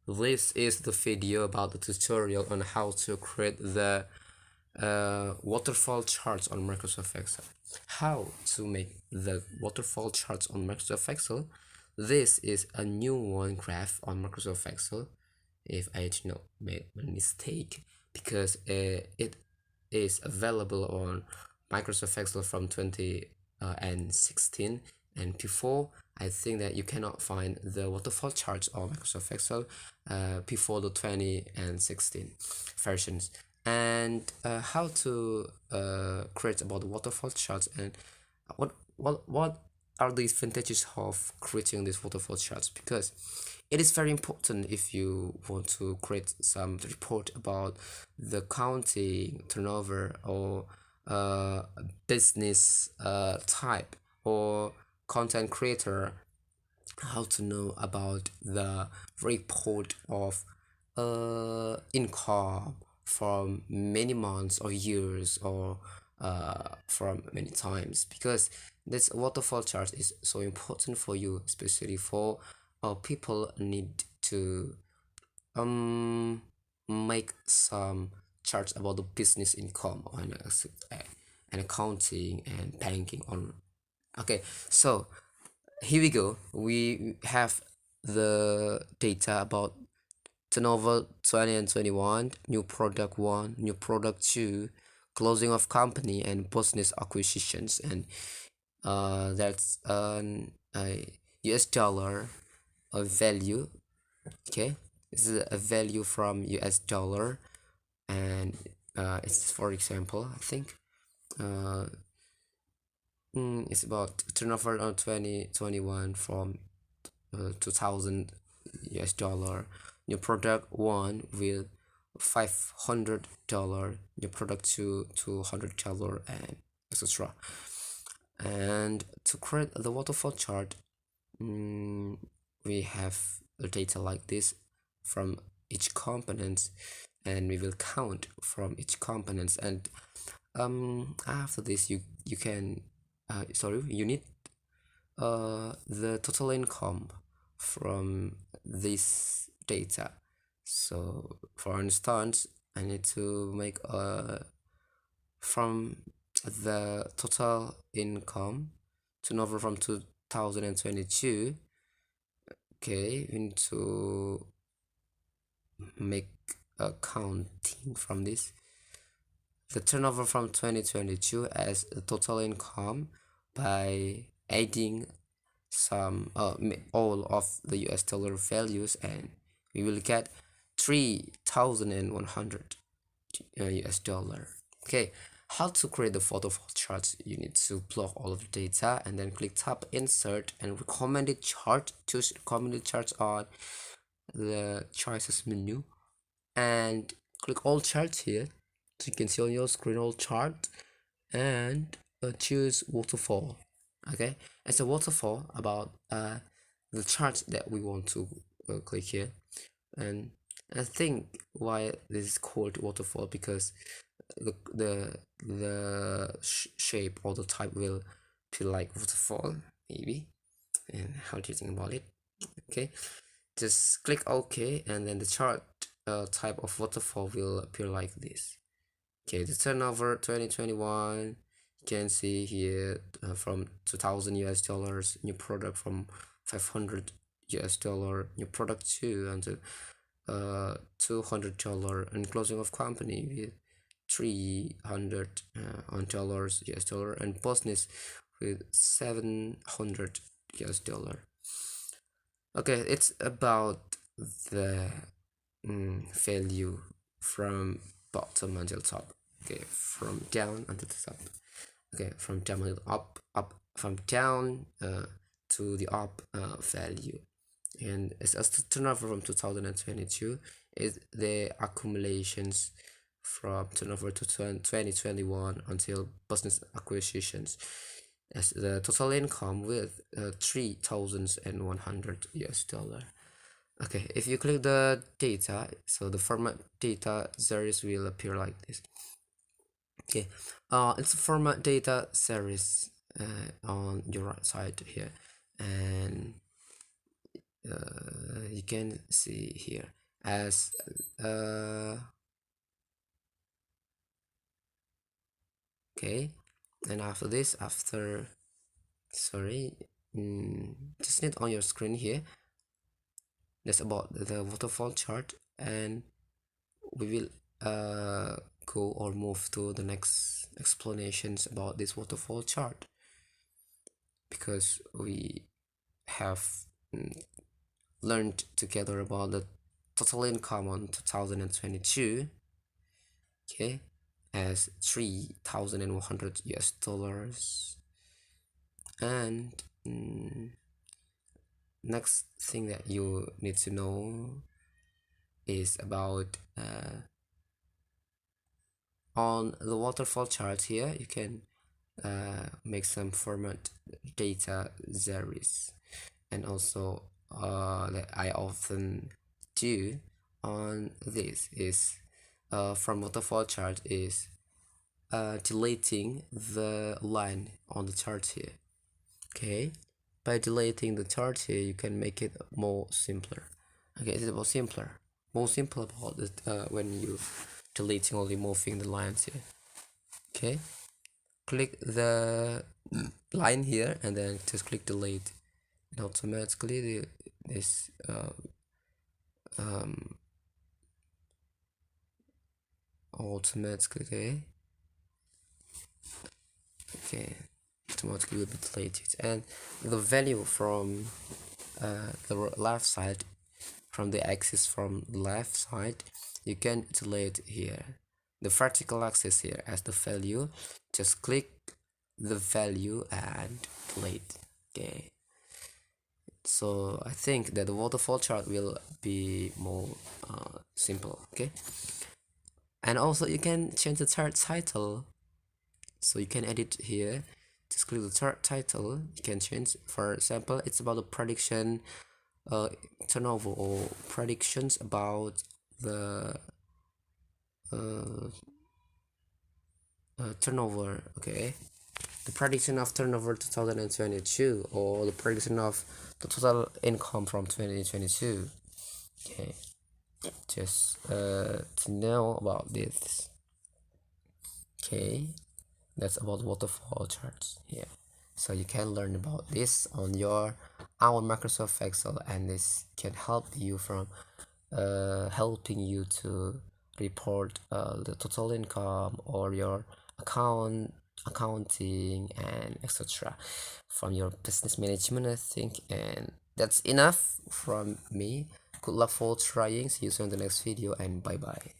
This is the video about the tutorial on how to create the waterfall charts on Microsoft Excel. How to make the waterfall charts on Microsoft Excel. This is a new one graph on Microsoft Excel. If I made a mistake, because it is available on Microsoft Excel from 2016, and before I think that you cannot find the waterfall charts on Microsoft Excel before the 2016 versions. And how to create about the waterfall charts, and what are the advantages of creating these waterfall charts, because it is very important if you want to create some report about the counting turnover, or business type, or content creator, how to know about the report of income from many months or years, or from many times, because this waterfall chart is so important for you, especially for people need to make some charts about the business income and accounting and banking on. Okay, so here we go. We have the data about turnover 20 and 21, new product 1, new product 2, closing of company, and business acquisitions. And that's a US dollar a value. Okay, this is a value from US dollar, and it's, for example, I think it's about turnover on 2021 from 2000 US dollar, new product 1 with $500, new product 2 $200, and etc. And to create the waterfall chart, we have the data like this from each component, and we will count from each components. And after this, you can you need the total income from this data. So for instance, I need to make from the total income turnover from 2022. Okay, we need to make a counting from this, the turnover from 2022 as the total income, by adding some all of the US dollar values, and we will get 3,100 US dollar. Okay, how to create the waterfall charts? You need to plug all of the data and then click tab insert and recommended chart. Choose recommended charts on the choices menu and click all charts here, so you can see on your screen all chart, and choose waterfall. Okay, it's a waterfall about the chart that we want to click here. And I think why this is called waterfall, because the shape or the type will feel like waterfall, maybe. And how do you think about it? Okay, just click OK, and then the chart type of waterfall will appear like this. Okay, the turnover 2021, you can see here from 2000 US dollars, new product from 500 US dollar, new product 2 until $200, and closing of company with 300 dollars US dollar, and business with 700 US dollar. Okay, it's about the value from bottom until top. Okay, from down until the top. Okay, from down until up, from down to the up value. And it's a turnover from 2022 is the accumulations from turnover to 2021 until business acquisitions, as the total income with 3,100 US dollar. Okay, if you click the data, so the format data series will appear like this. Okay, it's a format data series on your right side here, and you can see here as okay. And after this, sorry, just need on your screen here, that's about the waterfall chart, and we will go or move to the next explanations about this waterfall chart, because we have learned together about the total income on 2022, okay, as 3,100 US dollars. And next thing that you need to know is about on the waterfall chart here, you can make some format data series, and also that I often do on this is from waterfall chart is deleting the line on the chart here. Okay, by deleting the chart here, you can make it more simpler. Okay, it's more simple about it when you deleting only moving the lines here. Okay, click the line here and then just click delete, and automatically this automatically automatically will be deleted, and the value from the left side, from the axis from the left side, you can delete here the vertical axis here as the value. Just click the value and delete. Okay, so I think that the waterfall chart will be more simple. Okay, and also you can change the chart title, so you can edit here. Just click the chart title, you can change. For example, it's about the prediction turnover, or predictions about the turnover. Okay, the prediction of turnover 2022, or the prediction of the total income from 2022. Okay, just to know about this. Okay, that's about waterfall charts here. So you can learn about this on your own Microsoft Excel, and this can help you from helping you to report the total income or your accounting and etc. from your business management, I think. And that's enough from me. Good luck for trying. See you soon in the next video, and bye bye.